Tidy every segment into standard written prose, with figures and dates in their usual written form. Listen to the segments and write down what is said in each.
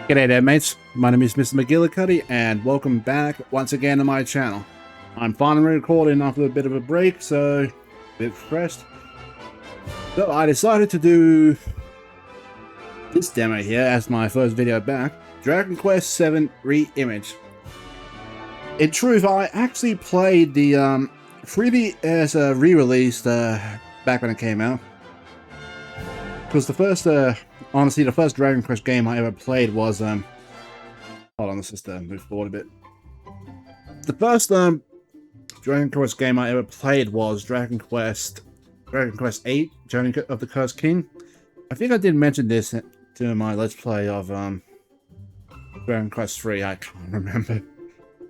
G'day there mates, my name is Mr. Magilla-cutti and welcome back once again to my channel. I'm finally recording after a bit of a break, so a bit stressed. So I decided to do this demo here as my first video back, Dragon Quest VII Reimagined. In truth, I actually played the 3DS re-release back when it came out. Because the first, honestly, the first Dragon Quest game I ever played was, hold on, let's just move forward a bit. The first Dragon Quest game I ever played was Dragon Quest VIII, Journey of the Cursed King. I think I did mention this to my Let's Play of Dragon Quest III, I can't remember.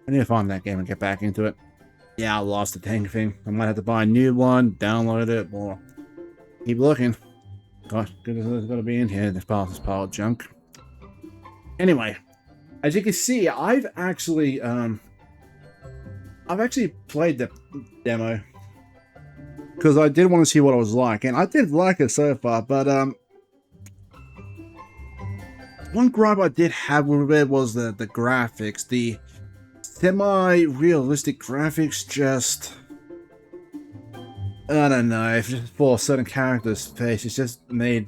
I need to find that game and get back into it. Yeah, I lost the dang thing. I might have to buy a new one, download it, or keep looking. Gosh, goodness, it's got to be in here. This pile of junk. Anyway, as you can see, I've actually played the demo because I did want to see what it was like, and I did like it so far. But one gripe I did have with it was the graphics, the semi-realistic graphics. Just I don't know, if just for certain characters' faces, just made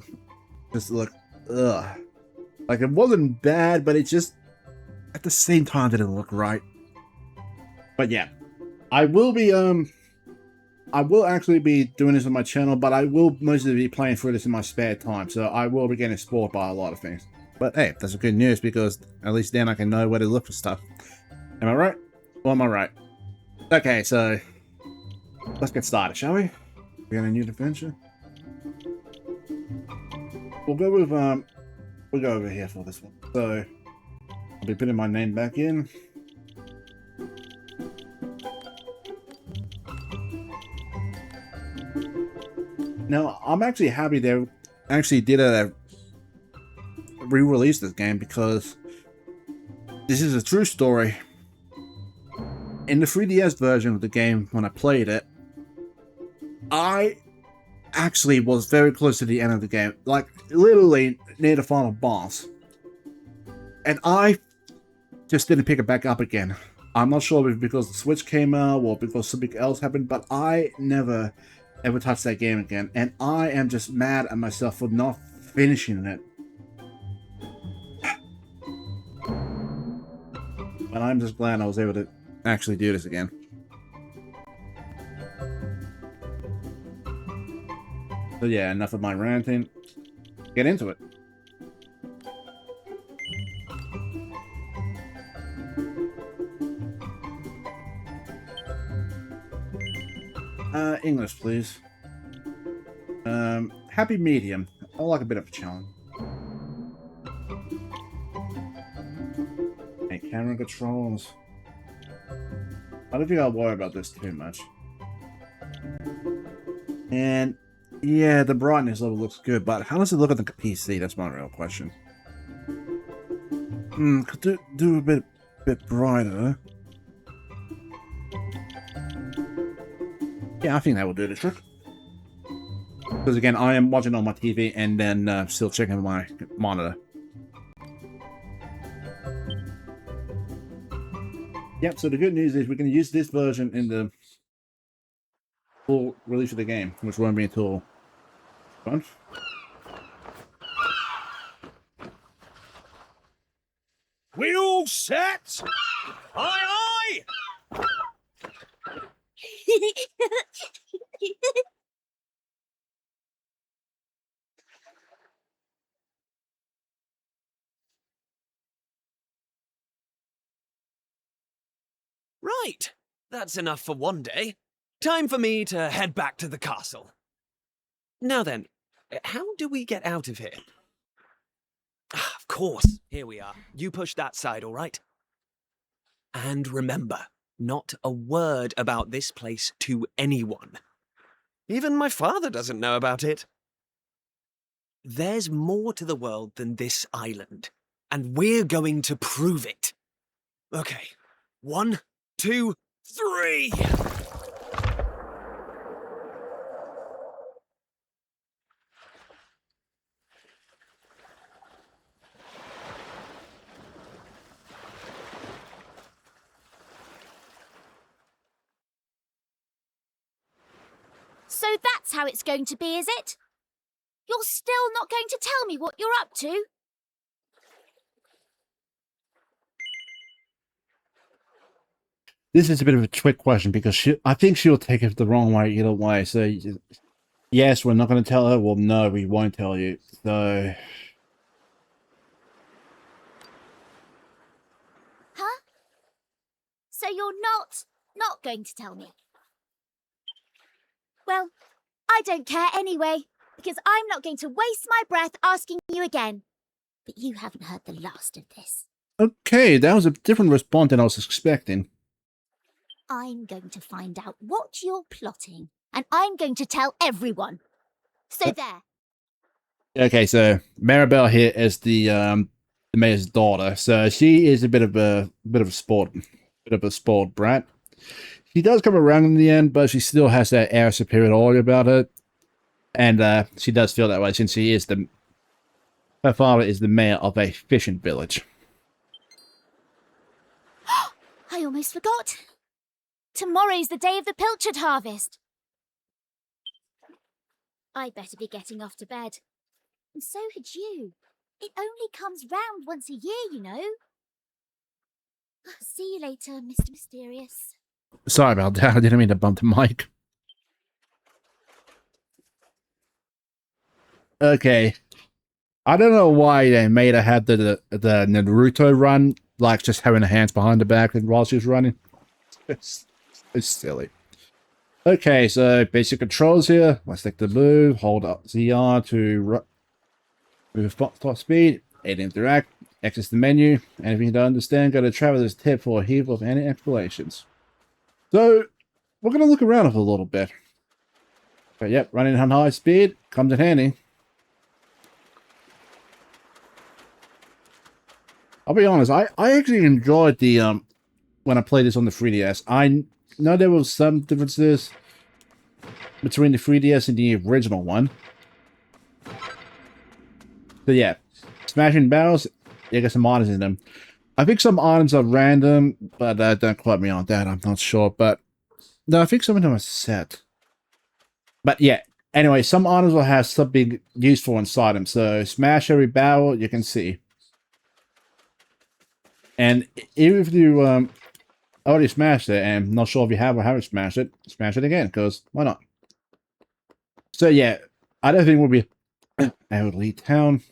look ugh. Like, it wasn't bad, but it just at the same time didn't look right. But yeah, I will actually be doing this on my channel, but I will mostly be playing through this in my spare time, so I will be getting spoiled by a lot of things. But hey, that's good news, because at least then I can know where to look for stuff. Am I right? Or am I right? Okay, so let's get started, shall we? We got a new adventure. We'll go with we'll go over here for this one. So I'll be putting my name back in. Now, I'm actually happy they actually did a re-release this game, because this is a true story. In the 3DS version of the game, when I played it, I actually was very close to the end of the game, like literally near the final boss, and I just didn't pick it back up again. I'm not sure if it's because the Switch came out or because something else happened, but I never ever touched that game again, and I am just mad at myself for not finishing it. But I'm just glad I was able to actually do this again. So yeah, enough of my ranting. Get into it. English, please. Happy medium. I like a bit of a challenge. Hey, camera controls. I don't think I'll worry about this too much. And yeah, the brightness level looks good, but how does it look at the PC? That's my real question. Could do a bit brighter. Yeah, I think that will do the trick. Because again, I am watching on my TV and then still checking my monitor. Yep, so the good news is we can use this version in the full release of the game, which won't be until fun. We all set? Aye, aye! Right, that's enough for one day. Time for me to head back to the castle. Now then, how do we get out of here? Of course, here we are. You push that side, all right? And remember, not a word about this place to anyone. Even my father doesn't know about it. There's more to the world than this island, and we're going to prove it. Okay, 1, 2, 3! So that's how it's going to be, is it? You're still not going to tell me what you're up to? This is a bit of a trick question because I think she'll take it the wrong way either way. So, yes, we're not going to tell her. Well, no, we won't tell you. So, Huh? So you're not going to tell me? Well, I don't care anyway, because I'm not going to waste my breath asking you again. But you haven't heard the last of this. okay, that was a different response than I was expecting. I'm going to find out what you're plotting, and I'm going to tell everyone. So there. Okay, so Maribel here is the mayor's daughter. So she is a bit of a spoiled brat. She does come around in the end, but she still has that air of superiority about her, and she does feel that way since her father is the mayor of a fishing village. I almost forgot. Tomorrow's the day of the pilchard harvest. I'd better be getting off to bed. And so had you. It only comes round once a year, you know. See you later, Mr. Mysterious. Sorry about that. I didn't mean to bump the mic. Okay. I don't know why they made her have the Naruto run, like just having her hands behind her back while she was running. It's silly. Okay, so basic controls here. Let's take the move, hold up ZR to move top speed, A to interact, access the menu, and if you don't understand, go to Traveler's Tip for a heap of any explanations. So, we're going to look around a little bit. But yep, running on high speed comes in handy. I'll be honest, I actually enjoyed the, when I played this on the 3DS. I know there was some differences between the 3DS and the original one. So yeah, smashing barrels, you get some items in them. I think some items are random, but don't quote me on that, I'm not sure. But no, I think some of them are set. But yeah, anyway, some items will have something useful inside them. So smash every barrel, you can see. And even if you already smashed it and not sure if you have or haven't smashed it, smash it again, because why not? So yeah, I don't think we'll be Elderly Town.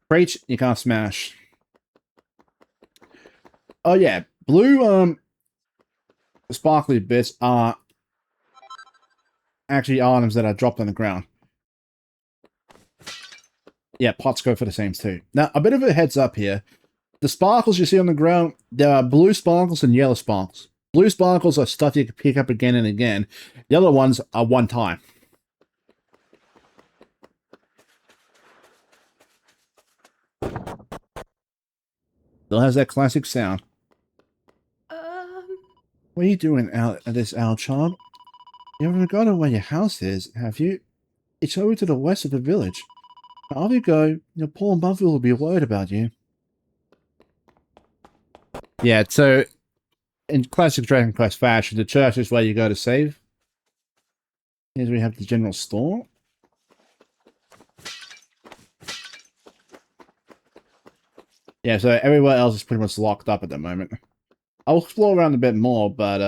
Crates, you can't smash. Oh yeah, blue sparkly bits are actually items that are dropped on the ground. Yeah, pots go for the same too. Now, a bit of a heads up here. The sparkles you see on the ground, there are blue sparkles and yellow sparkles. Blue sparkles are stuff you can pick up again and again. Yellow ones are one time. Still has that classic sound. What are you doing out at this owl, child? You haven't forgotten where your house is, have you? It's over to the west of the village. Now, off you go. Your poor mother will be worried about you. Yeah, so in classic Dragon Quest fashion, the church is where you go to save. Here's where we have the general store. Yeah, so everywhere else is pretty much locked up at the moment. I'll explore around a bit more, but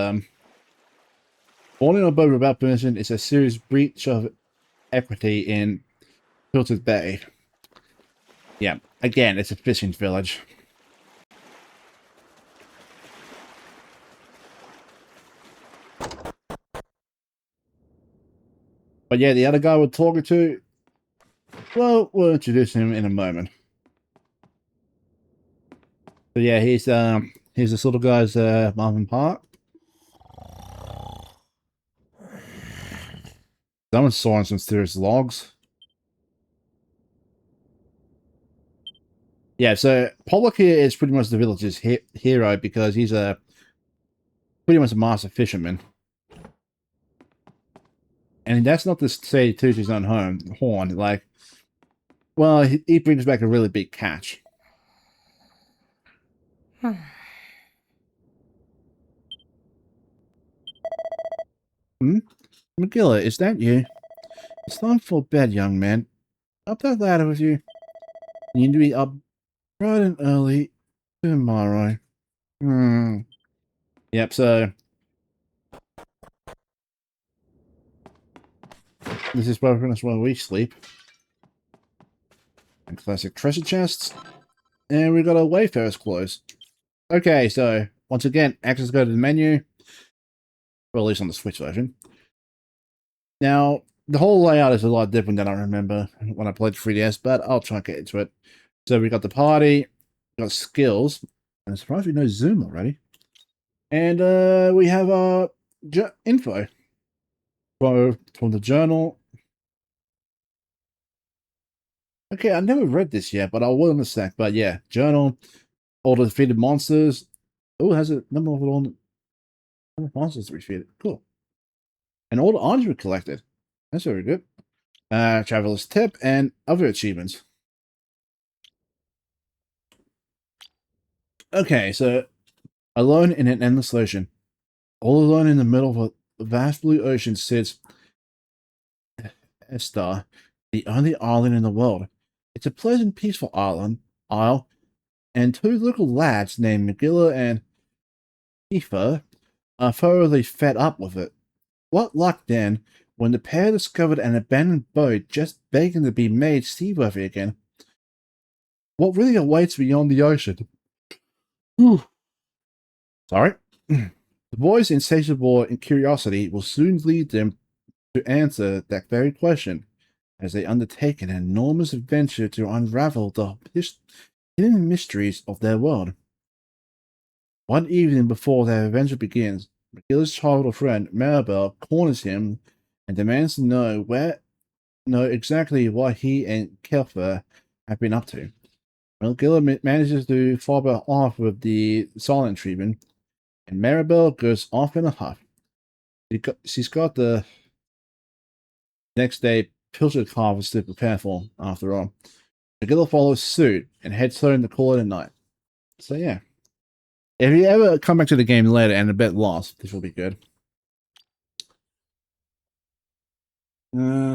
falling on a boat without permission is a serious breach of equity in Pilchard Bay. Yeah, again, it's a fishing village. But yeah, the other guy we're talking to, well, we'll introduce him in a moment. So yeah, he's this little guy's mom and pop. Someone's sawing some serious logs. Yeah, so Pollock here is pretty much the village's hero because he's pretty much a master fisherman. And that's not to say to his own horn. Like, well, he brings back a really big catch. Hmm? Magilla, is that you? It's time for bed, young man. Up that ladder with you. You need to be up bright and early tomorrow. Yep, so this is where we sleep. And classic treasure chests. And we got a Wayfarer's clothes. Okay, so once again, access go to the menu. Or at least on the Switch version. Now, the whole layout is a lot different than I remember when I played 3DS, but I'll try and get into it. So we got the party, we got skills, and I'm surprised we know Zoom already. And we have info from the journal. Okay, I never read this yet, but I will in a sec. But yeah, journal, all the defeated monsters. Oh, it has a number of all the monsters to be defeated. Cool. And all the items we collected. That's very good. Traveler's tip and other achievements. Okay, so alone in an endless ocean. All alone in the middle of a vast blue ocean sits Estar, the only island in the world. It's a pleasant, peaceful isle, and two little lads named Magilla and Tifa are thoroughly fed up with it. What luck then, when the pair discovered an abandoned boat just begging to be made seaworthy again. What really awaits beyond the ocean? Whew. Sorry. The boys' insatiable curiosity will soon lead them to answer that very question, as they undertake an enormous adventure to unravel the hidden mysteries of their world. One evening before their adventure begins, Magilla's childhood friend, Maribel, corners him and demands to know exactly what he and Kelfer have been up to. Magilla manages to fob her off with the silent treatment, and Maribel goes off in a huff. She's got the next day pilchard harvest to prepare for, after all. Magilla follows suit and heads home to call it a night. So yeah. If you ever come back to the game later and a bit lost, this will be good.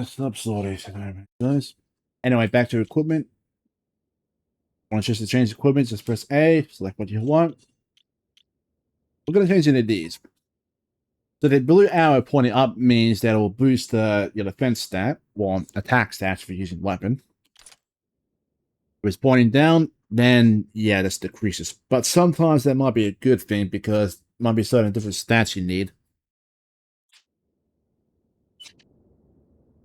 Stop sorting. Anyway, back to equipment. Want just to change equipment, just press A, select what you want. We're going to change into these. So the blue arrow pointing up means that it will boost your defense stat, or attack stats for using weapon. If it's pointing down, then yeah, this decreases. But sometimes that might be a good thing because it might be certain different stats you need.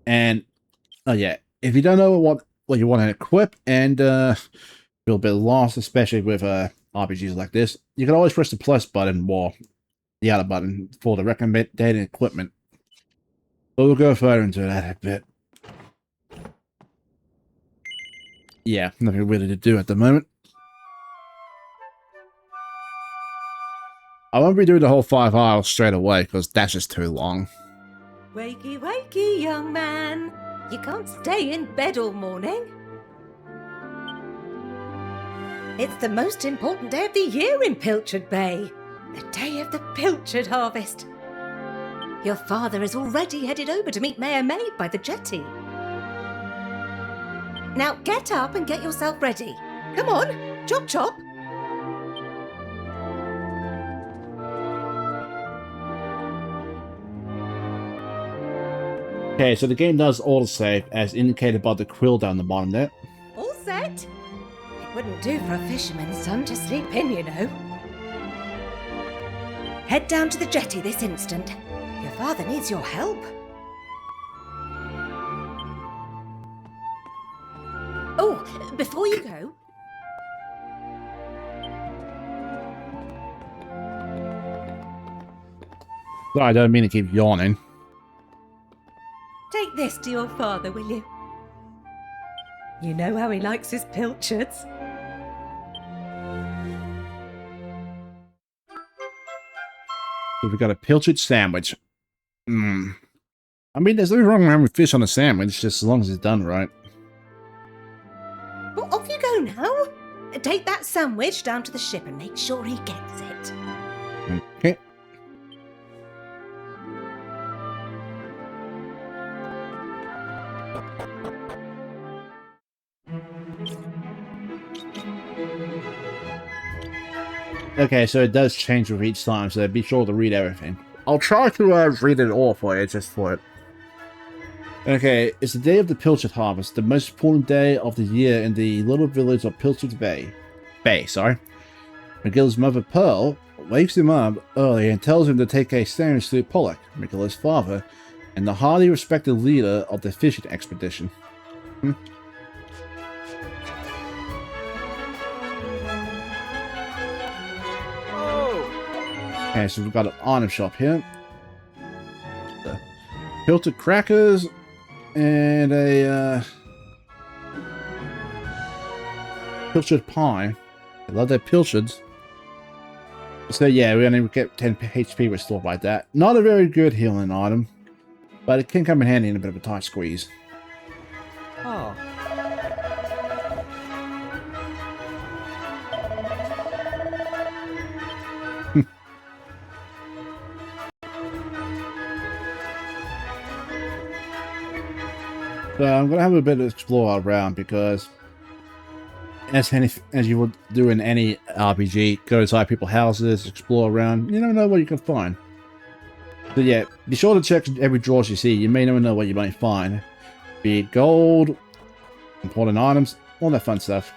And oh yeah, if you don't know what you want to equip and feel a bit lost, especially with RPGs like this, you can always press the plus button or the other button for the recommended equipment. But we'll go further into that a bit. Yeah, nothing really to do at the moment. I won't be doing the whole 5 hours straight away because that's just too long. Wakey, wakey, young man. You can't stay in bed all morning. It's the most important day of the year in Pilchard Bay. The day of the pilchard harvest. Your father is already headed over to meet Mayor Maid by the jetty. Now get up and get yourself ready. Come on, chop chop. Okay, so the game does autosave as indicated by the quill down the bottom there. All set? It wouldn't do for a fisherman's son to sleep in, you know. Head down to the jetty this instant. Your father needs your help. Oh, before you go... Sorry, I don't mean to keep yawning. Take this to your father, will you? You know how he likes his pilchards. So we've got a pilchard sandwich. I mean, there's nothing wrong with having fish on a sandwich, just as long as it's done right. Well, off you go now. Take that sandwich down to the ship and make sure he gets it. Okay. Okay, so it does change with each time, so be sure to read everything. I'll try to read it all for you, just for it. Okay, it's the day of the Pilchard Harvest, the most important day of the year in the little village of Pilchard Bay. Magilla's mother, Pearl, wakes him up early and tells him to take a sandwich to Pollock, Magilla's father, and the highly respected leader of the fishing expedition. Okay, so we've got an item shop here. Pilchard crackers and a pilchard pie. I love their pilchards. So yeah, we only get 10 HP restored like that. Not a very good healing item, but it can come in handy in a bit of a tight squeeze. Oh. So I'm gonna have a bit of explore around because, as you would do in any RPG, go inside people's houses, explore around. You never know what you can find. So yeah, be sure to check every drawer you see. You may never know what you might find. Be it gold, important items, all that fun stuff.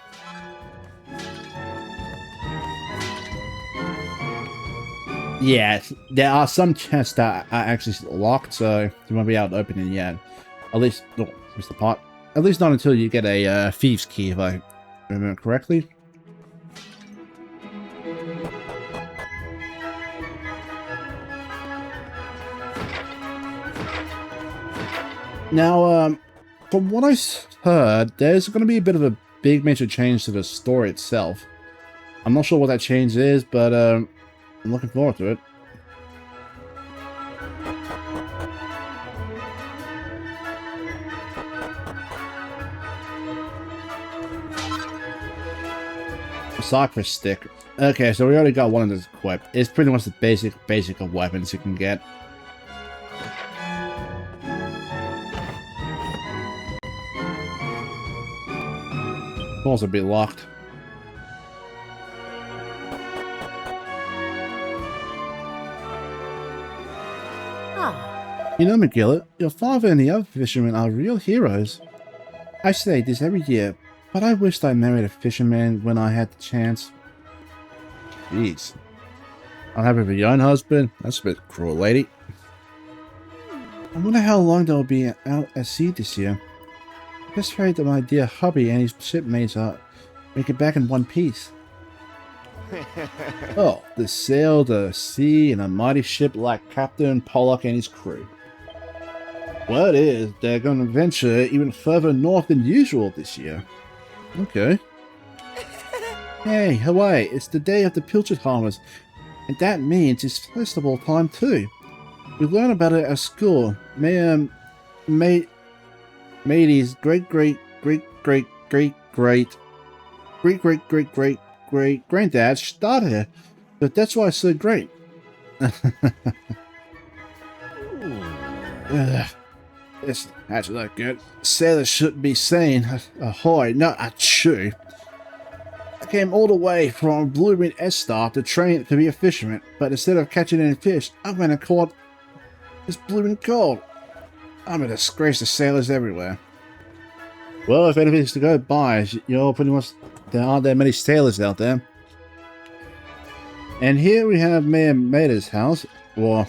Yeah, there are some chests that are actually locked, so you won't be able to open it yet. At least, no, Mr. Pot. At least not until you get a thieves key, if I remember correctly. Now, from what I heard, there's going to be a bit of a big major change to the story itself. I'm not sure what that change is, but I'm looking forward to it. Cypress stick. Okay, so we already got one of those equipped. It's pretty much the basic of weapons you can get. Doors will be locked. You know, Magilla, your father and the other fishermen are real heroes. I say this every year, but I wished I married a fisherman when I had the chance. Jeez. I'll have a young husband? That's a bit cruel, lady. I wonder how long they'll be out at sea this year. I just heard that my dear hubby and his shipmates make it back in one piece. Oh, they sail the sea in a mighty ship like Captain Pollock and his crew. Word is, they're going to venture even further north than usual this year. Okay. Hey, Hawaii, it's the day of the Pilchard Harvest, and that means it's festival time too. We learn about it at school. Matey's great granddad started it, but that's why it's so great. It's actually not good. Sailors shouldn't be saying ahoy, not achoo. I came all the way from blooming Estar to train to be a fisherman, but instead of catching any fish, I went and caught this blooming cold. I'm a disgrace to sailors everywhere. Well, if anything's to go by, you're pretty much, there aren't that many sailors out there. And here we have Mayor Maida's house, or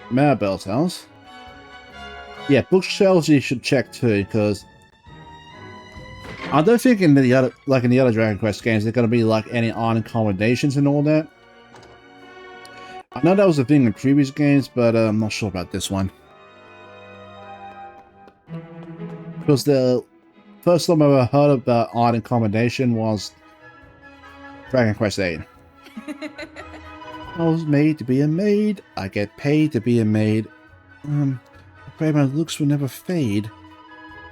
Maribel's house. Yeah, bookshelves you should check too, because I don't think in the other, like in the other Dragon Quest games, there's gonna be like any item combinations and all that. I know that was a thing in previous games, but I'm not sure about this one. Because the first time I ever heard about item combination was Dragon Quest VIII. I was made to be a maid. I get paid to be a maid. Afraid my looks will never fade.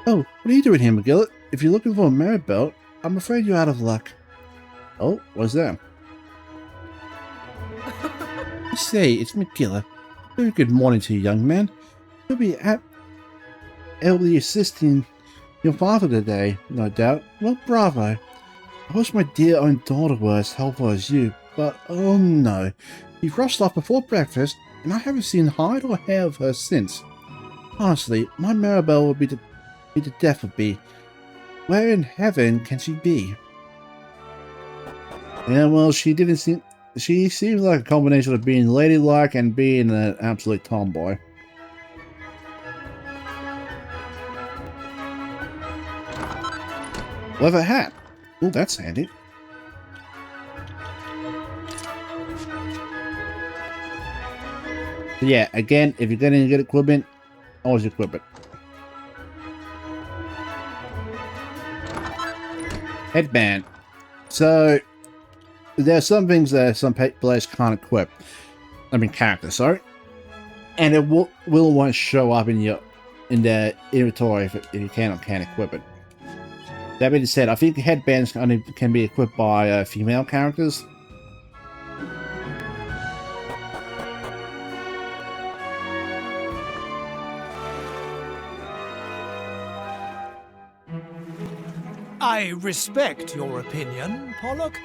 Oh, what are you doing here, Magilla? If you're looking for a Maribel, I'm afraid you're out of luck. Oh, what's that? I say, it's Magilla. Very good morning to you, young man. You'll be ably assisting your father today, no doubt. Well, bravo. I wish my dear own daughter were as helpful as you, but oh no. She rushed off before breakfast, and I haven't seen hide or hair of her since. Honestly, my Maribel would be the death of me. Where in heaven can she be? Yeah, well, she seems like a combination of being ladylike and being an absolute tomboy. Leather hat. Oh, that's handy. But yeah, again, if you're going to get equipment, always equip it. Headband. So, there are some things that some players can't equip. I mean, characters, sorry. And it won't show up in the inventory if you can or can't equip it. That being said, I think headbands only can be equipped by female characters. I respect your opinion, Pollock,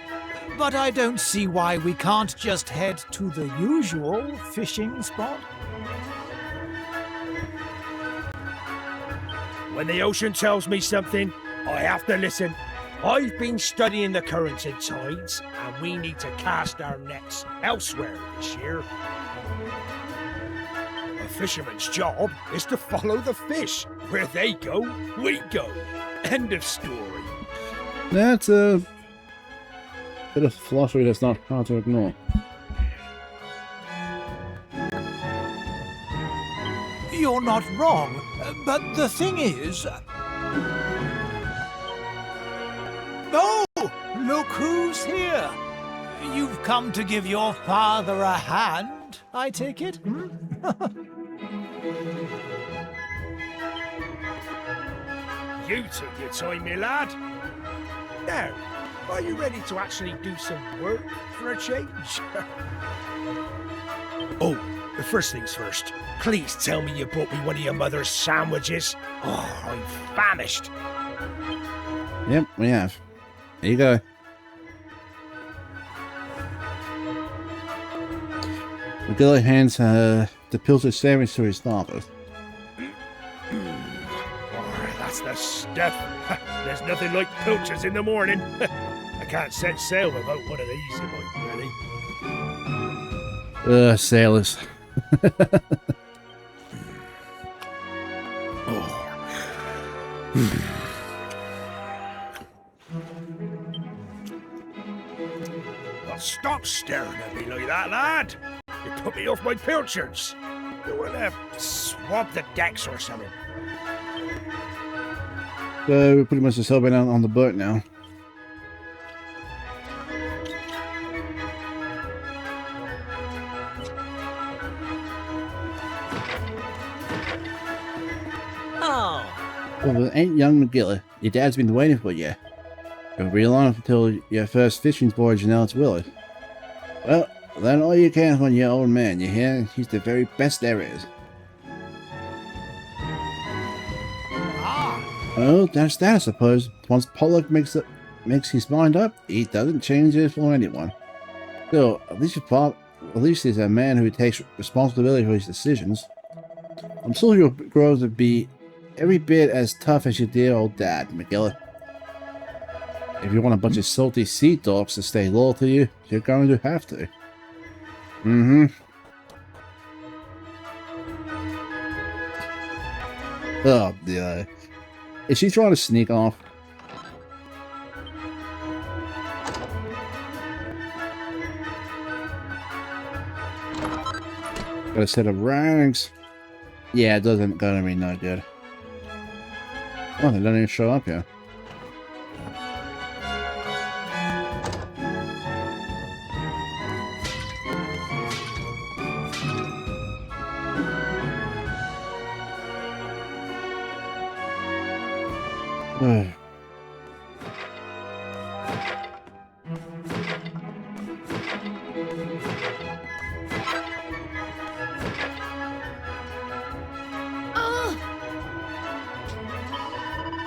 but I don't see why we can't just head to the usual fishing spot. When the ocean tells me something, I have to listen. I've been studying the currents and tides, and we need to cast our nets elsewhere this year. A fisherman's job is to follow the fish. Where they go, we go. End of story. That's a bit of philosophy that's not hard to ignore. You're not wrong, but the thing is... Oh, look who's here. You've come to give your father a hand, I take it? Hmm? You took your time, my lad. Now, are you ready to actually do some work for a change? Oh, the first things first. Please tell me you brought me one of your mother's sandwiches. Oh, I'm famished. Yep, we have. There you go. Magilla hands the pilted sandwich to his father. Oh, that's the stuff. There's nothing like pilchards in the morning. I can't set sail without one of these in my belly. Sailors. Well, stop staring at me like that, lad. You put me off my pilchards. You want to swab the decks or something? So we're pretty much just helping out on the boat now. Oh, Well, it ain't young Magilla. Your dad's been waiting for you. It'll be long until your first fishing voyage and now it's Willard. Well, learn all you can from your old man, you hear? He's the very best there is. Oh, that's that, I suppose. Once Pollock makes his mind up, he doesn't change it for anyone. Still, at least he's a man who takes responsibility for his decisions. I'm sure you'll grow to be every bit as tough as your dear old dad, Magilla. If you want a bunch of salty sea dogs to stay loyal to you, you're going to have to. Mm-hmm. Oh, yeah. Is she trying to sneak off? Got a set of ranks. Yeah, it doesn't gonna be no good. Oh, they don't even show up here.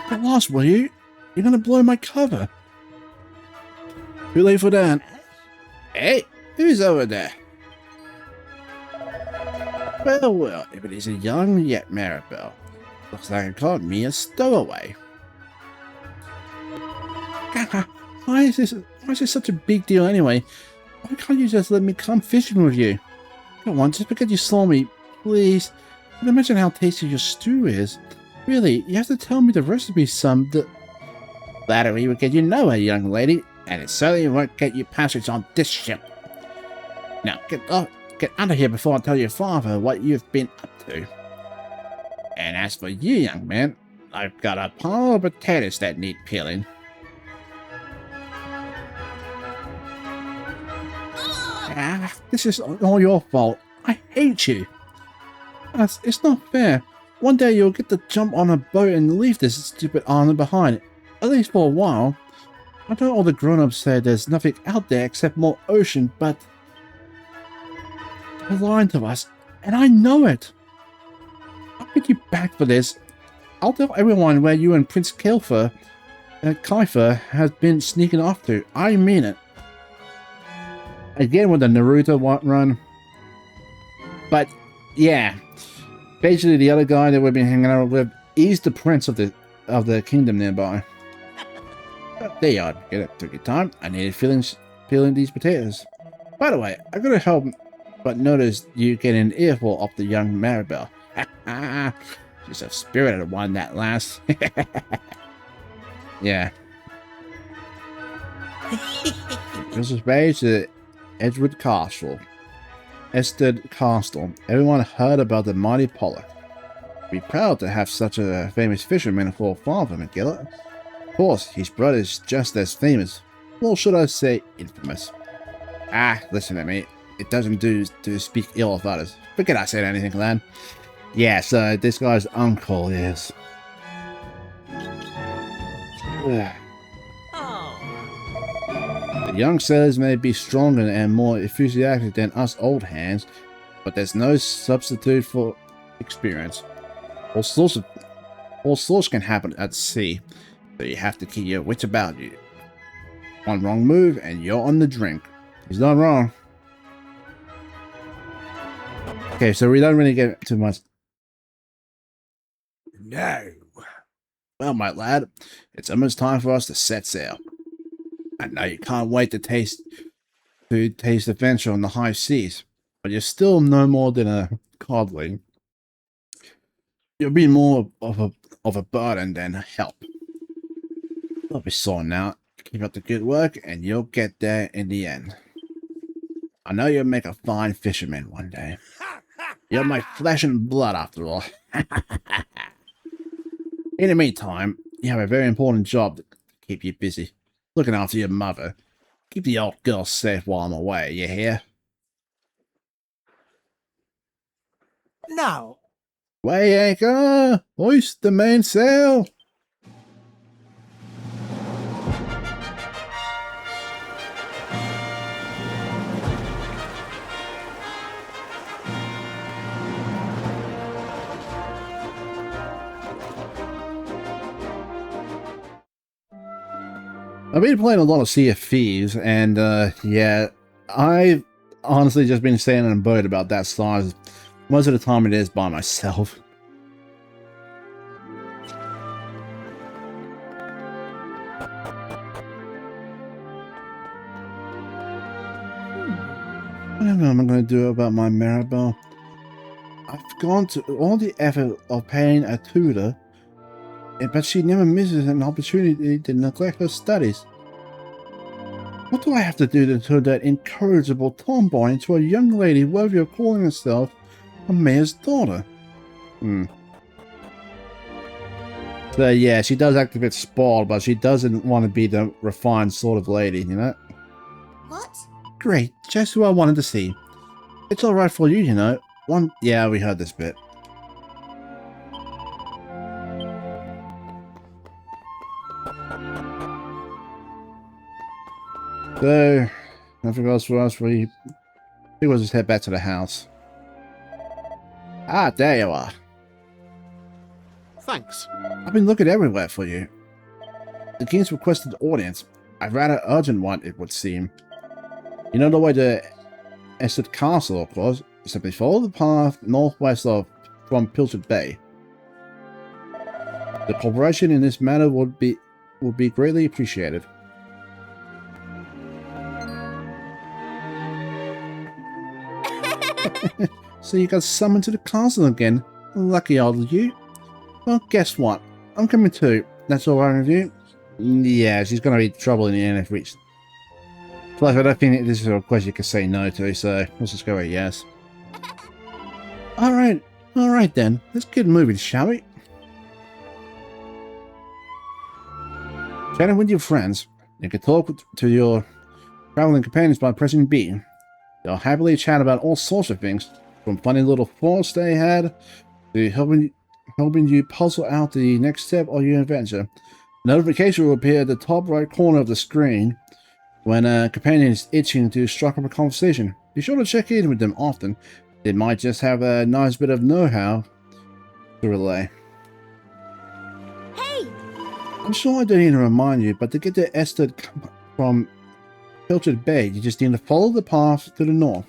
Get lost, will you? You're gonna blow my cover. Too late for that. Hey, who's over there? Well, well, if it is a young yet Maribel, looks like it caught me a stowaway. Why is this such a big deal anyway? Why can't you just let me come fishing with you? Come on, just because you saw me, please. Can you imagine how tasty your stew is? Really, you have to tell me the recipe some. Flattery will get you nowhere, young lady, and it certainly won't get you passage on this ship. Now, get out of here before I tell your father what you've been up to. And as for you, young man, I've got a pile of potatoes that need peeling. This is all your fault. I hate you. It's not fair. One day you'll get to jump on a boat and leave this stupid island behind, at least for a while. I know all the grown-ups say there's nothing out there except more ocean, but they're lying to us, and I know it. I'll get you back for this. I'll tell everyone where you and Prince Kiefer has been sneaking off to. I mean it. Again with the Naruto run. But yeah, basically the other guy that we've been hanging out with is the prince of the kingdom nearby. There you are. Get it. Took your time. I needed peeling these potatoes. By the way, I gotta help, but noticed you getting an earful of the young Maribel. She's a spirited one, that last. Yeah. This is based at Edward Castle. Ested Castle. Everyone heard about the mighty Pollock. Be proud to have such a famous fisherman for a father, Magilla. Of course, his brother is just as famous. Or should I say, infamous. Listen to me. It doesn't do to speak ill of others. Forget I said anything, lad. Yeah, so this guy's uncle is... The young sailors may be stronger and more enthusiastic than us old hands, but there's no substitute for experience. All sorts can happen at sea, so you have to keep your wits about you. One wrong move and you're on the drink. He's not wrong. Okay, so we don't really get too much. No. Well, my lad, it's almost time for us to set sail. I know you can't wait to taste adventure on the high seas, but you're still no more than a codling. You'll be more of a burden than a help. Don't be sore now. Keep up the good work, and you'll get there in the end. I know you'll make a fine fisherman one day. You're my flesh and blood, after all. In the meantime, you have a very important job to keep you busy. Looking after your mother. Keep the old girl safe while I'm away, you hear? Now, Weigh anchor! Hoist the mainsail! I've been playing a lot of Sea of Thieves, and yeah, I've honestly just been staying in a boat about that size. Most of the time it is by myself. Whatever am I going to do about my Maribel? I've gone to all the effort of paying a tutor, but she never misses an opportunity to neglect her studies. What do I have to do to turn that incorrigible tomboy into a young lady worthy of calling herself a mayor's daughter? So yeah, she does act a bit spoiled, but she doesn't want to be the refined sort of lady, you know? What? Great, just who I wanted to see. It's alright for you, you know. Yeah, we heard this bit. So, nothing else for us. We will just head back to the house. Ah, there you are. Thanks. I've been looking everywhere for you. The king's requested audience. A rather urgent one, it would seem. You know the way to Ested Castle, of course. Simply follow the path northwest from Pilchard Bay. The cooperation in this matter would be greatly appreciated. So you got summoned to the castle again. Lucky old you. Well, guess what? I'm coming too. That's all right with you? Yeah, she's gonna be trouble in the end if we... Plus, I don't think this is a request you can say no to, so let's just go with yes. Alright then. Let's get moving, shall we? Chatting with your friends. You can talk to your traveling companions by pressing B. They'll happily chat about all sorts of things, from funny little thoughts they had, to helping you puzzle out the next step of your adventure. A notification will appear at the top right corner of the screen when a companion is itching to strike up a conversation. Be sure to check in with them often. They might just have a nice bit of know-how to relay. Hey! I'm sure I don't need to remind you, but to get to Ested from Pilchard Bay, you just need to follow the path to the north.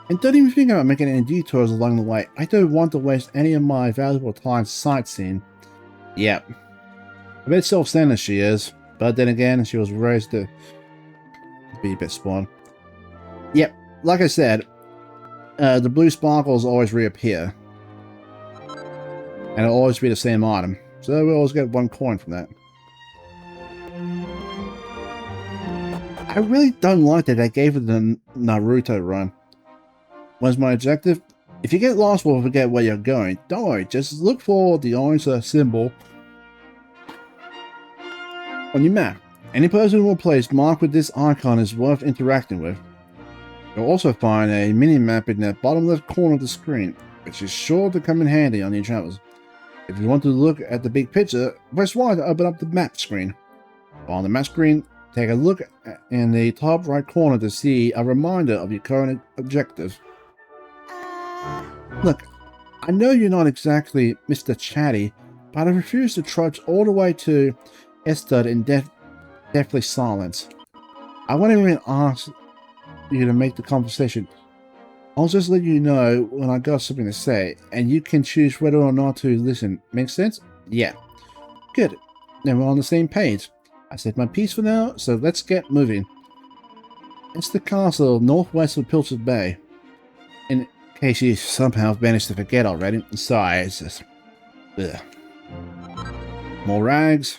And don't even think about making any detours along the way. I don't want to waste any of my valuable time sightseeing. Yep. A bit self-centered she is, but then again, she was raised to be a bit spawned. Yep, like I said, the blue sparkles always reappear. And it'll always be the same item. So we always get 1 coin from that. I really don't like that I gave it the Naruto run. What's my objective? If you get lost or forget where you're going, don't worry, just look for the orange symbol on your map. Any person or place marked with this icon is worth interacting with. You'll also find a mini-map in the bottom left corner of the screen, which is sure to come in handy on your travels. If you want to look at the big picture, press Y to open up the map screen. On the map screen, take a look in the top right corner to see a reminder of your current objective. Look, I know you're not exactly Mr. Chatty, but I refuse to trudge all the way to Ested in deathly silence. I won't even ask you to make the conversation. I'll just let you know when I got something to say, and you can choose whether or not to listen. Make sense? Yeah. Good. Then we're on the same page. I said my piece for now, so let's get moving. It's the castle northwest of Pilchard Bay. In case you somehow managed to forget already. Sorry, it's just... Ugh. More rags.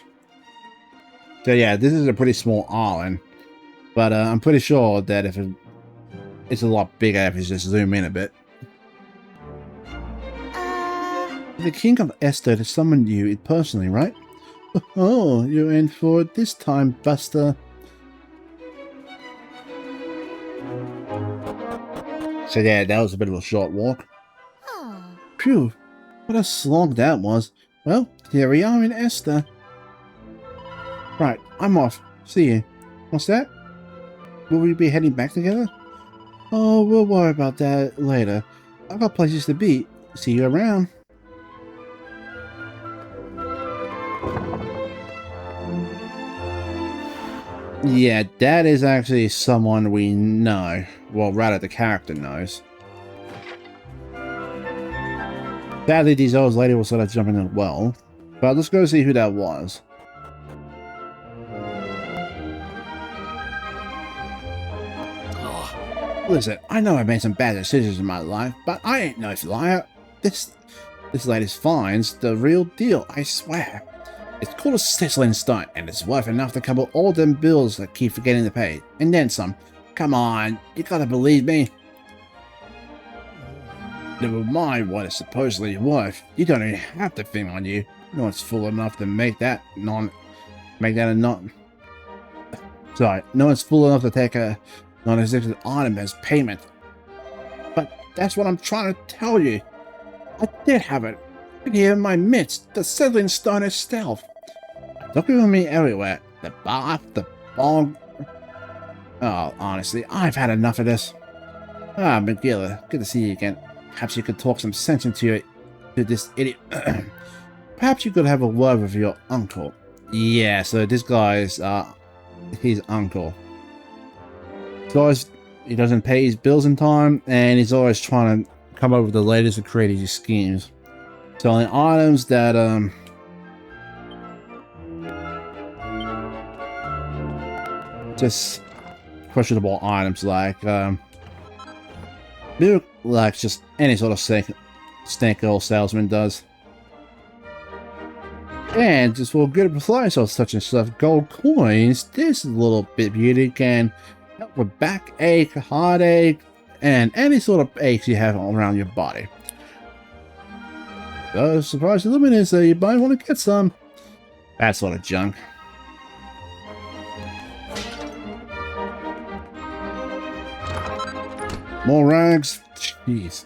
So yeah, this is a pretty small island. But I'm pretty sure that if it's a lot bigger if you just zoom in a bit. The King of Ested has summoned you personally, right? Oh, you're in for it this time, Buster. So yeah, that was a bit of a short walk. Oh. Phew, what a slog that was. Well, here we are in Esther. Right, I'm off. See you. What's that? Will we be heading back together? Oh, we'll worry about that later. I've got places to be. See you around. Yeah, that is actually someone we know. Well, rather the character knows. Sadly, these old lady will sort of jump in as well. But let's go see who that was. Listen, I know I made some bad decisions in my life, but I ain't no liar. This lady's fine's the real deal, I swear. It's called a sizzling stunt, and it's worth enough to cover all them bills that keep forgetting to pay. And then some. Come on, you gotta believe me. Never mind what it's supposedly worth. You don't even have the thing on you. No one's fool enough to make that a no one's fool enough to take a non-existent item as payment. But that's what I'm trying to tell you. I did have it. Right here in my midst, the settling stone itself. Looking with me everywhere. The bath, the bog. Oh, honestly, I've had enough of this. Ah, Magilla, good to see you again. Perhaps you could talk some sense into this idiot. Perhaps you could have a word with your uncle. Yeah, so this guy's his uncle. So he doesn't pay his bills in time, and he's always trying to come up with the latest and crazy schemes. Selling items that just questionable items like just any sort of snake oil salesman does. And just for good advice on such and stuff, gold coins, this little bit beauty can help with backache, heartache, and any sort of aches you have around your body. So, surprise illuminous, you might want to get some. That sort of junk. More rags? Jeez.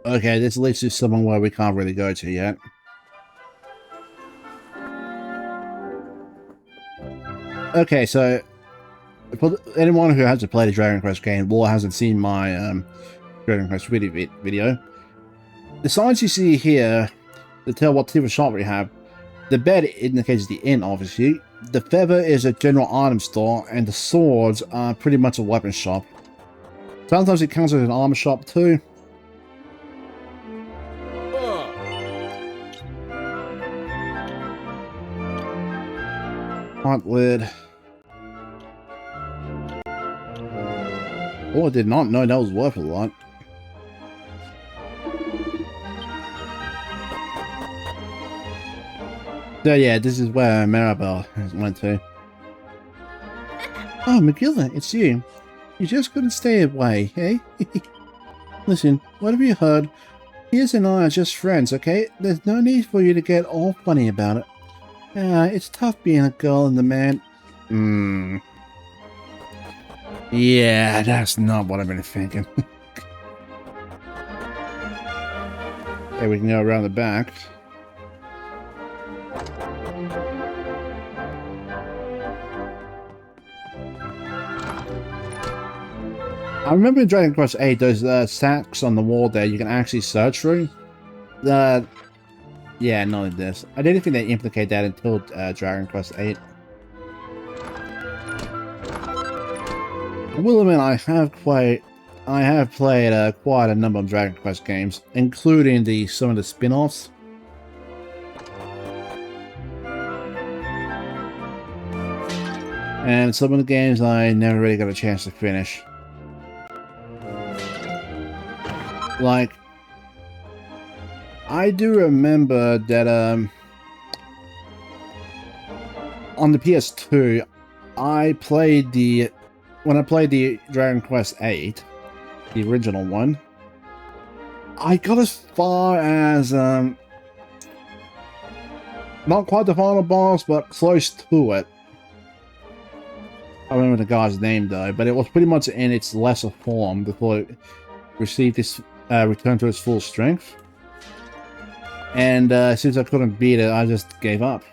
Okay, this leads to somewhere we can't really go to yet. Okay, so for anyone who hasn't played a Dragon Quest game or hasn't seen my Dragon Quest video, the signs you see here to tell what type of shop we have. The bed indicates the inn, obviously. The feather is a general item store, and the swords are pretty much a weapon shop. Sometimes it counts as an armor shop too. Heart lid. Oh, I did not know that was worth a lot. So yeah, this is where Maribel went to. Oh, Magilla, it's you. You just couldn't stay away, eh? Listen, what have you heard? Piers and I are just friends, okay? There's no need for you to get all funny about it. It's tough being a girl and the man. Yeah, that's not what I've been thinking. Okay, we can go around the back. I remember in Dragon Quest 8, those stacks on the wall there you can actually search through. Yeah, none of this. I didn't think they implicate that until Dragon Quest 8. I will admit I have played quite a number of Dragon Quest games, including some of the spin-offs. And some of the games I never really got a chance to finish. Like, I do remember that on the PS2, when I played the Dragon Quest 8, the original one, I got as far as not quite the final boss, but close to it. I don't remember the guy's name though, but it was pretty much in its lesser form before it received its return to its full strength. And since I couldn't beat it, I just gave up.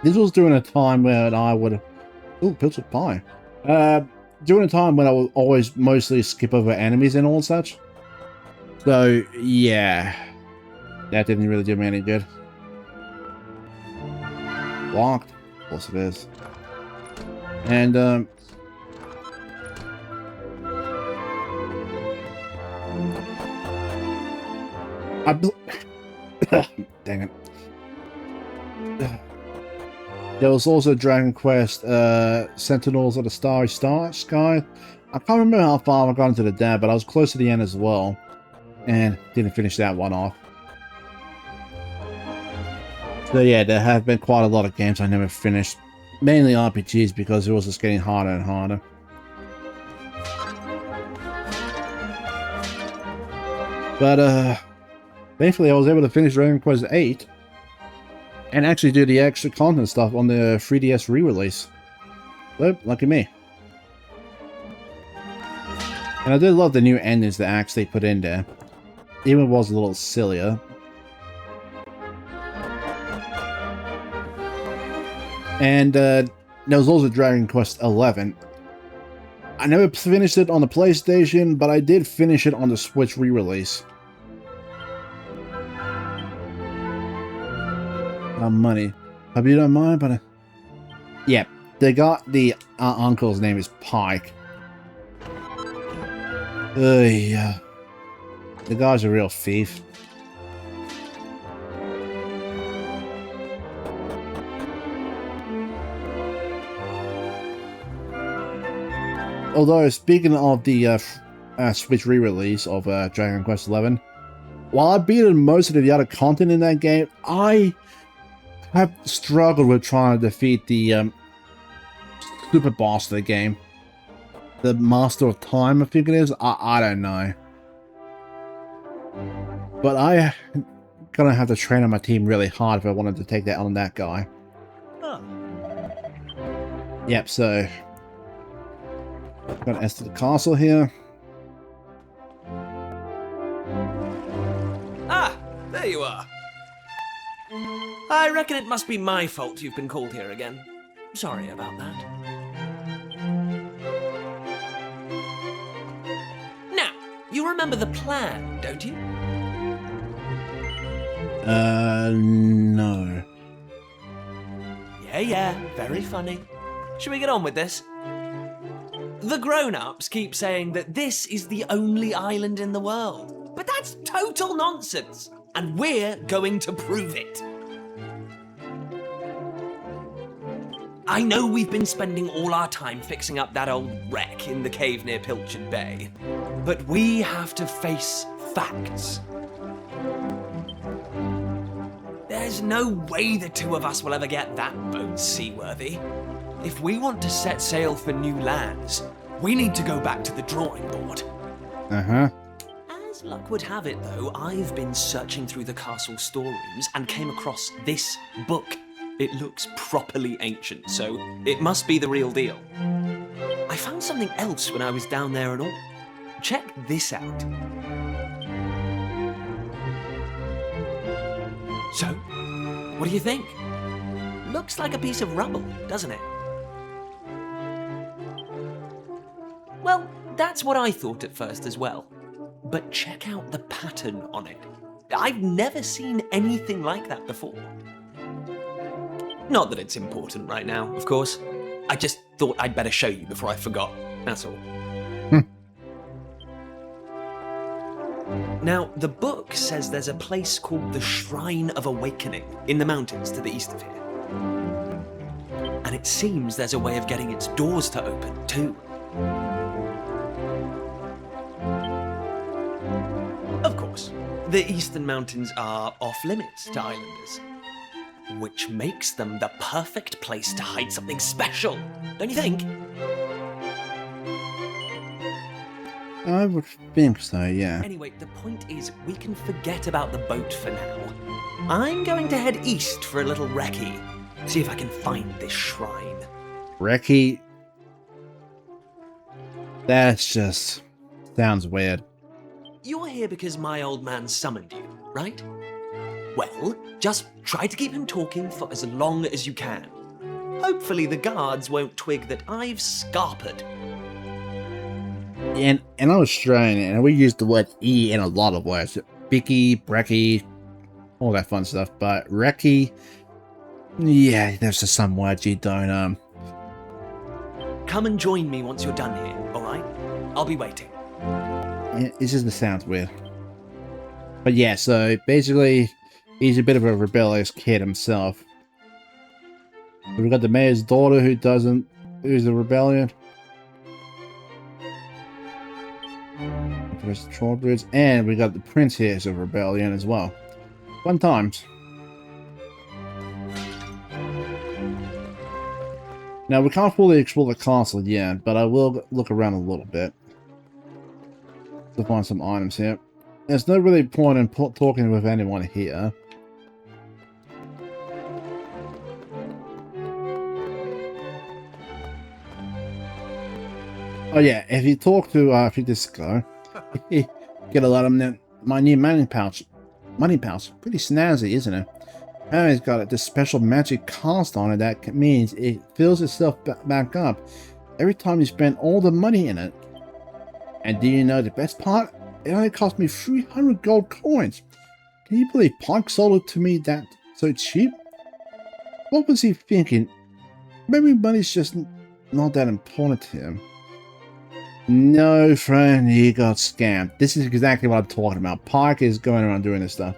This was during a time when I would... Ooh, pizza pie. During a time when I would always mostly skip over enemies and all such. So, yeah. That didn't really do me any good. Locked. Of course it is. And, dang it. There was also Dragon Quest Sentinels of the Starry Sky. I can't remember how far I got into the dab, but I was close to the end as well. And didn't finish that one off. So yeah, there have been quite a lot of games I never finished. Mainly RPGs because it was just getting harder and harder. But thankfully I was able to finish Dragon Quest 8 and actually do the extra content stuff on the 3DS re-release. So, lucky me. And I did love the new endings that actually put in there. Even if it was a little sillier. And there was also Dragon Quest 11. I never finished it on the PlayStation, but I did finish it on the Switch re-release. Money. Hope you don't mind, but yeah, they got the uncle's name is Pike. Yeah, the guy's a real thief. Although, speaking of the Switch re-release of Dragon Quest XI, while I beat most of the other content in that game, I have struggled with trying to defeat the super boss of the game. The Master of Time, I think it is. I don't know. But I gonna have to train on my team really hard if I wanted to take that on that guy. Huh. Yep, so gonna enter the castle here. Ah, there you are. I reckon it must be my fault you've been called here again. Sorry about that. Now, you remember the plan, don't you? No. Yeah, very funny. Should we get on with this? The grown-ups keep saying that this is the only island in the world. But that's total nonsense, and we're going to prove it. I know we've been spending all our time fixing up that old wreck in the cave near Pilchard Bay, but we have to face facts. There's no way the two of us will ever get that boat seaworthy. If we want to set sail for new lands, we need to go back to the drawing board. Uh-huh. As luck would have it, though, I've been searching through the castle storerooms and came across this book. It looks properly ancient, so it must be the real deal. I found something else when I was down there and all. Check this out. So, what do you think? Looks like a piece of rubble, doesn't it? Well, that's what I thought at first as well. But check out the pattern on it. I've never seen anything like that before. Not that it's important right now, of course. I just thought I'd better show you before I forgot, that's all. Now, the book says there's a place called the Shrine of Awakening in the mountains to the east of here. And it seems there's a way of getting its doors to open, too. Of course, the eastern mountains are off-limits to islanders, which makes them the perfect place to hide something special, don't you think? I would think so, yeah. Anyway, the point is, we can forget about the boat for now. I'm going to head east for a little recce, see if I can find this shrine. Recce? That's just... sounds weird. You're here because my old man summoned you, right? Well, just try to keep him talking for as long as you can. Hopefully the guards won't twig that I've scarpered. And in Australian, and we use the word E in a lot of words. Bicky, brecky, all that fun stuff. But recce, yeah, there's just some words you don't, Come and join me once you're done here, alright? I'll be waiting. It just sounds weird. But yeah, so basically, he's a bit of a rebellious kid himself. We've got the mayor's daughter who's a rebellion. There's the Trollbirds, and we got the prince here as a rebellion as well. Fun times. Now, we can't fully explore the castle yet, but I will look around a little bit to find some items here. There's no really point in talking with anyone here. Oh yeah, if you talk to I think this guy, get a lot of them. My new money pouch, pretty snazzy, isn't it? And it's got this special magic cast on it that means it fills itself back up every time you spend all the money in it. And do you know the best part? It only cost me 300 gold coins. Can you believe Pike sold it to me that so cheap? What was he thinking? Maybe money's just not that important to him. No, friend, he got scammed. This is exactly what I'm talking about. Pike is going around doing this stuff.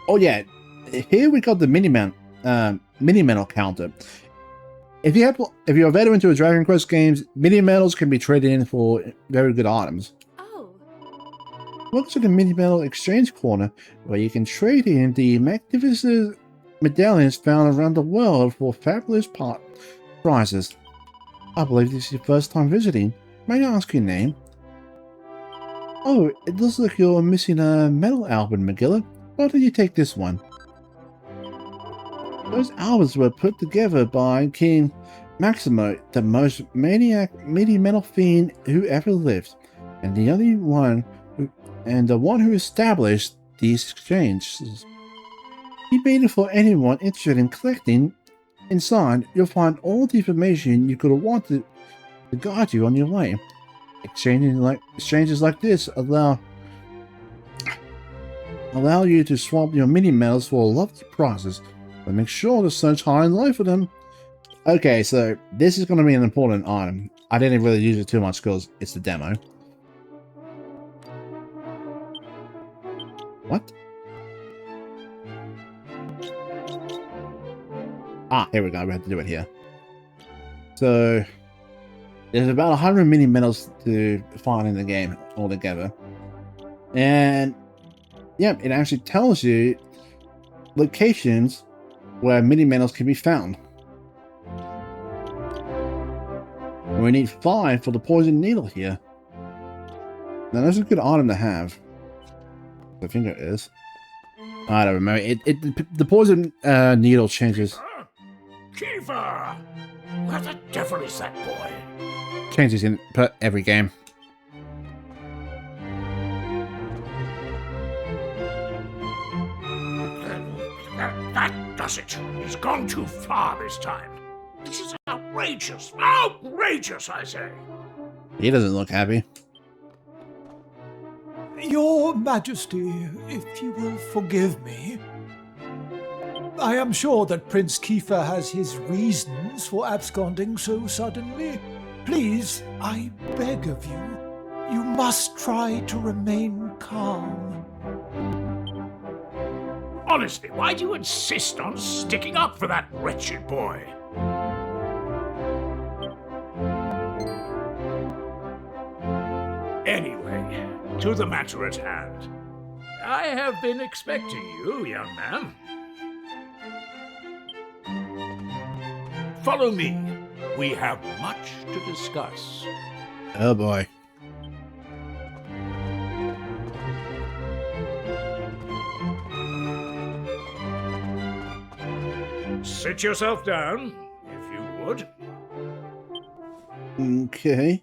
Oh yeah, here we got the mini medal counter. If you're a veteran to a Dragon Quest games, mini medals can be traded in for very good items. Oh. Welcome to the mini medal exchange corner, where you can trade in the magnificent medallions found around the world for fabulous prizes. I believe this is your first time visiting. May I ask your name? Oh, it looks like you're missing a medal album, Magilla. Why don't you take this one? Those albums were put together by King Maximo, the most maniac medieval fiend who ever lived, and the one who established these exchanges. He made it for anyone interested in collecting. Inside, you'll find all the information you could have wanted to guide you on your way. Exchanges like this allow you to swap your mini medals for lovely prizes, but make sure to search high and low for them. Okay, so this is going to be an important item. I didn't really use it too much because it's the demo. What? Ah, here we go. We have to do it here. So there's about 100 mini medals to find in the game altogether, and yeah, it actually tells you locations where mini medals can be found. We need 5 for the poison needle here. Now that's a good item to have. I think it is. I don't remember. The poison needle changes. Kiefer! Where the devil is that boy? Changes in every game. That does it. He's gone too far this time. This is outrageous. Outrageous, I say. He doesn't look happy. Your Majesty, if you will forgive me, I am sure that Prince Kiefer has his reasons for absconding so suddenly. Please, I beg of you, you must try to remain calm. Honestly, why do you insist on sticking up for that wretched boy? Anyway, to the matter at hand. I have been expecting you, young man. Follow me. We have much to discuss. Oh boy. Sit yourself down, if you would. Okay.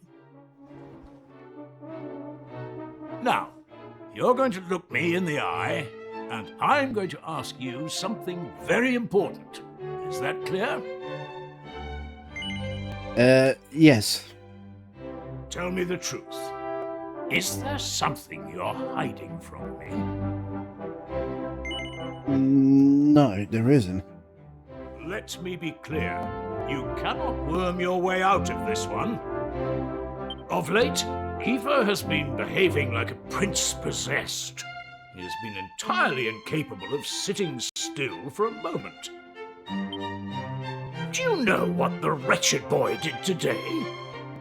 Now, you're going to look me in the eye, and I'm going to ask you something very important. Is that clear? Yes. Tell me the truth. Is there something you're hiding from me? No, there isn't. Let me be clear. You cannot worm your way out of this one. Of late, Kiefer has been behaving like a prince possessed. He has been entirely incapable of sitting still for a moment. Do you know what the wretched boy did today?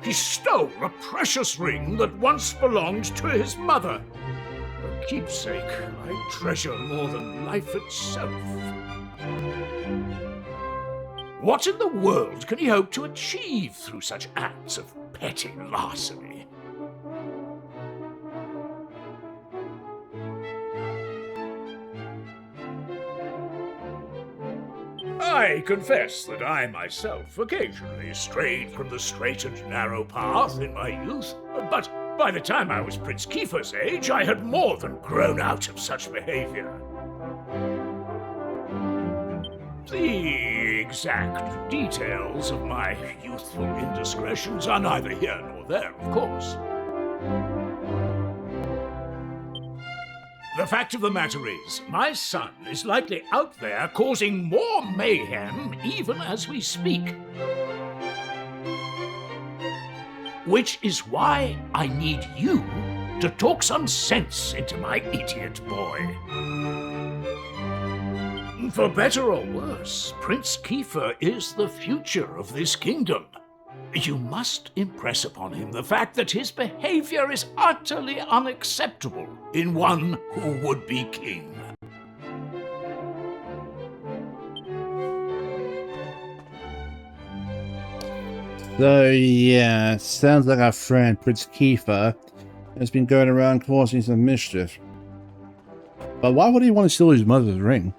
He stole a precious ring that once belonged to his mother. A keepsake I treasure more than life itself. What in the world can he hope to achieve through such acts of petty larceny? I confess that I myself occasionally strayed from the straight and narrow path in my youth, but by the time I was Prince Kiefer's age, I had more than grown out of such behavior. exact details of my youthful indiscretions are neither here nor there, of course. The fact of the matter is, my son is likely out there causing more mayhem even as we speak. Which is why I need you to talk some sense into my idiot boy. For better or worse, Prince Kiefer is the future of this kingdom. You must impress upon him the fact that his behavior is utterly unacceptable in one who would be king. So yeah, sounds like our friend Prince Kiefer has been going around causing some mischief. But why would he want to steal his mother's ring?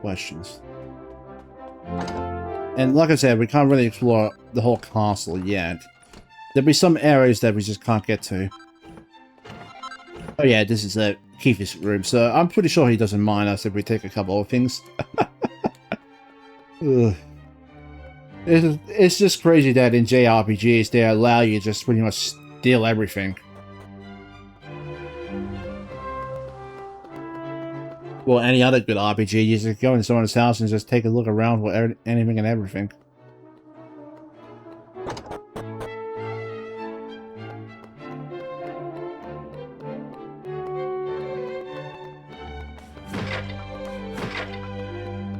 Questions. And like I said, we can't really explore the whole castle yet. There'll be some areas that we just can't get to. Oh yeah, this is Kiefer's room, so I'm pretty sure he doesn't mind us if we take a couple of things. Ugh. It's just crazy that in JRPGs they allow you to just pretty much steal everything. Well, any other good RPG, you just go into someone's house and just take a look around for anything and everything.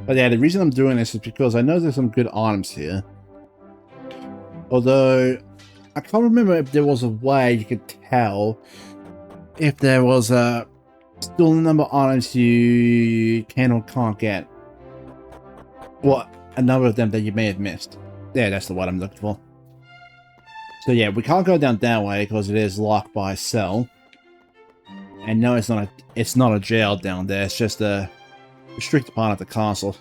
But yeah, the reason I'm doing this is because I know there's some good items here. Although, I can't remember if there was a way you could tell if there was still the number of items you can or can't get. Well, a number of them that you may have missed. Yeah, that's the one I'm looking for. So yeah, we can't go down that way because it is locked by a cell. And no, it's not a jail down there, it's just a restricted part of the castle.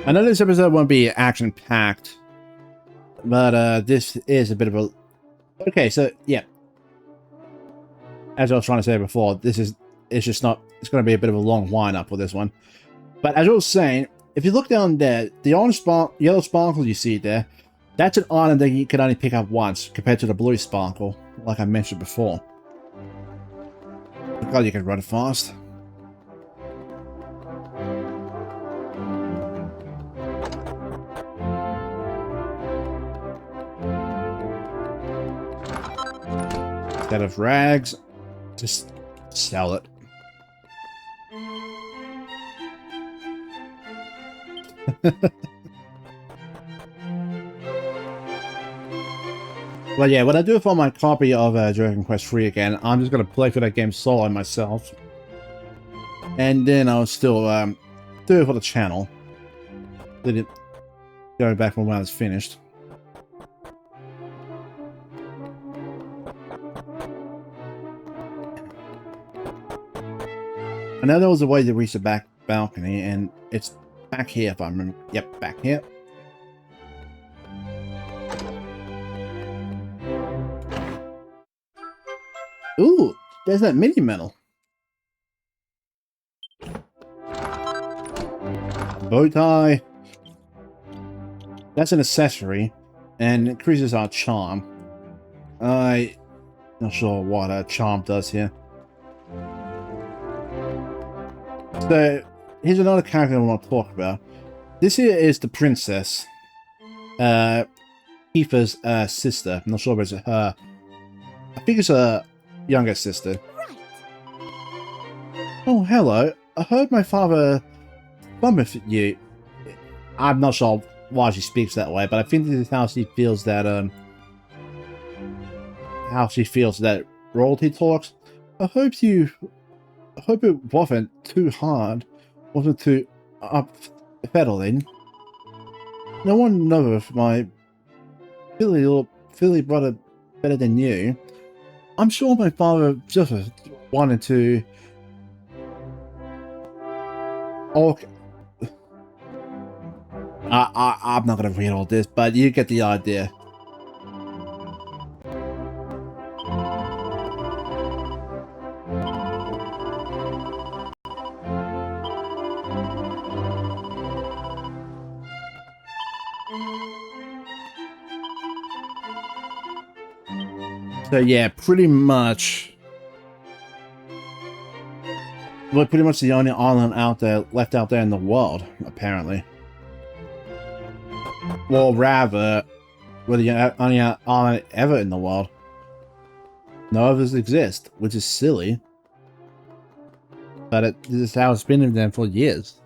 I know this episode won't be action-packed, but this is a bit of a... Okay, so, yeah. As I was trying to say before, it's just not... It's going to be a bit of a long wind-up with this one. But as I was saying, if you look down there, the orange yellow sparkle you see there, that's an item that you can only pick up once, compared to the blue sparkle, like I mentioned before. God, you can run fast. Instead of rags, just sell it. Well, yeah, when I do it for my copy of Dragon Quest 3 again, I'm just going to play for that game solo myself. And then I'll still do it for the channel. Going back from when I was finished. I know there was a way to reach the back balcony, and it's back here if I remember. Yep, back here. Ooh, there's that mini medal. Bow tie. That's an accessory, and increases our charm. I'm not sure what a charm does here. So, here's another character I want to talk about. This here is the princess. Kiefer's sister. I'm not sure if it's her. I think it's her younger sister. Right. Oh, hello. I heard my father bumped you. I'm not sure why she speaks that way, but I think this is how she feels that, royalty talks. I hope it wasn't too hard, wasn't too upsetting. No one knows my Philly brother better than you. I'm sure my father just wanted to... I'm not going to read all this, but you get the idea. So yeah, pretty much. We're pretty much the only island left out there in the world, apparently. Well, rather, we're the only island ever in the world. No others exist, which is silly. But this is how it's been in them for years.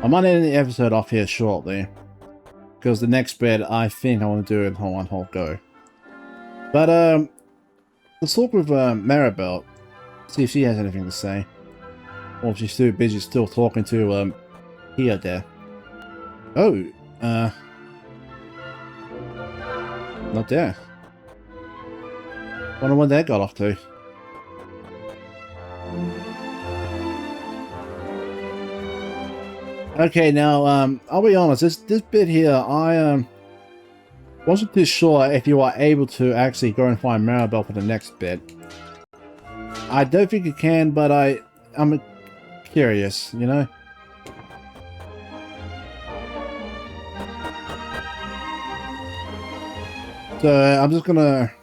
I might end the episode off here shortly, because the next bit I think I want to do in one whole go. But let's talk with Maribel, see if she has anything to say, or if she's too busy still talking to Kia there. Oh, not there. Wonder when that got off to. Okay, now, I'll be honest, this bit here, I, wasn't too sure if you are able to actually go and find Maribel for the next bit. I don't think you can, but I'm curious, you know? So, I'm just gonna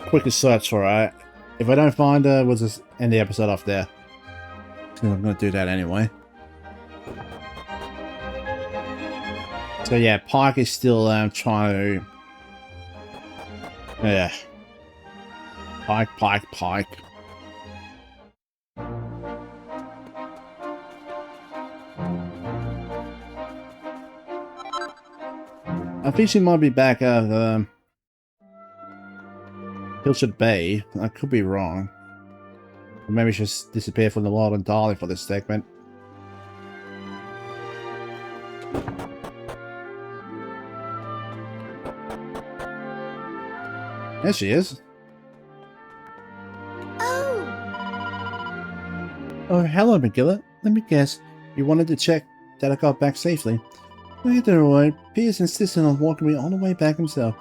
quickly search for her. If I don't find her, we'll just end the episode off there. I'm gonna do that anyway. So yeah, Pike is still trying to... Yeah. Pike. I think she might be back out of Pilchard Bay. I could be wrong. Or maybe she just disappeared from the world entirely for this segment. There she is. Oh, hello, Magilla. Let me guess. You wanted to check that I got back safely. Well, you're doing alright. Piers insisted on walking me all the way back himself.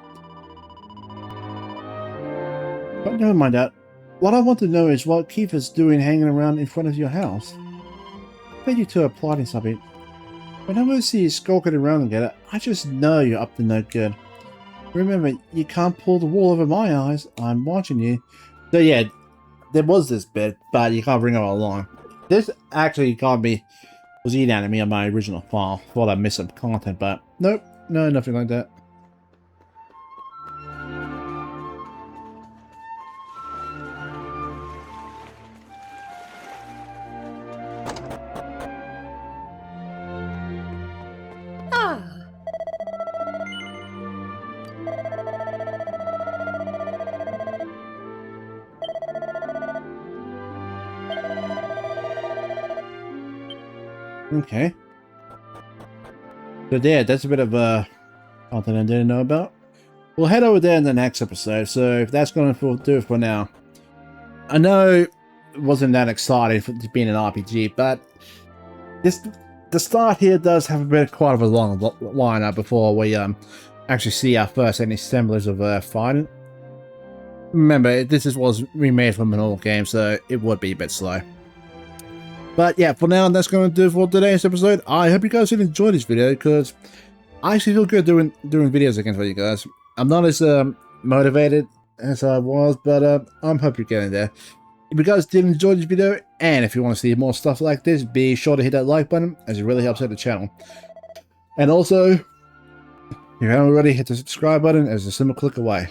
But never mind that. What I want to know is what Kiefer's doing hanging around in front of your house. I bet you two are plotting something. Whenever I see you skulking around together, I just know you're up to no good. Remember, you can't pull the wool over my eyes. I'm watching you. So yeah, there was this bit, but you can't bring it all along. This actually was eating at me on my original file. Thought I missed some content, but nope, no, nothing like that. Okay. So yeah, that's a bit of content I didn't know about. We'll head over there in the next episode, so if that's going to do it for now. I know it wasn't that exciting for being an RPG, but the start here does have a bit quite of a long lineup before we actually see our first any semblance of fighting. Remember, this was remade from an old game, so it would be a bit slow. But yeah, for now, that's going to do it for today's episode. I hope you guys did enjoy this video, because I actually feel good doing videos again for you guys. I'm not as motivated as I was, but I'm hope you're getting there. If you guys did enjoy this video, and if you want to see more stuff like this, be sure to hit that like button, as it really helps out the channel. And also, if you haven't already, hit the subscribe button, as a simple click away.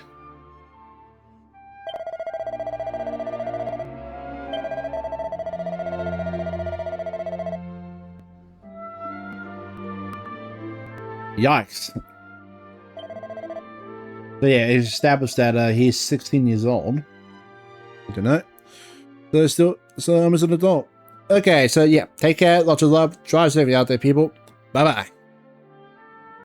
Yikes. So yeah, it's established that he's 16 years old. I don't know. So I'm as an adult. Okay, so yeah, take care, lots of love, drive safely out there, people. Bye-bye.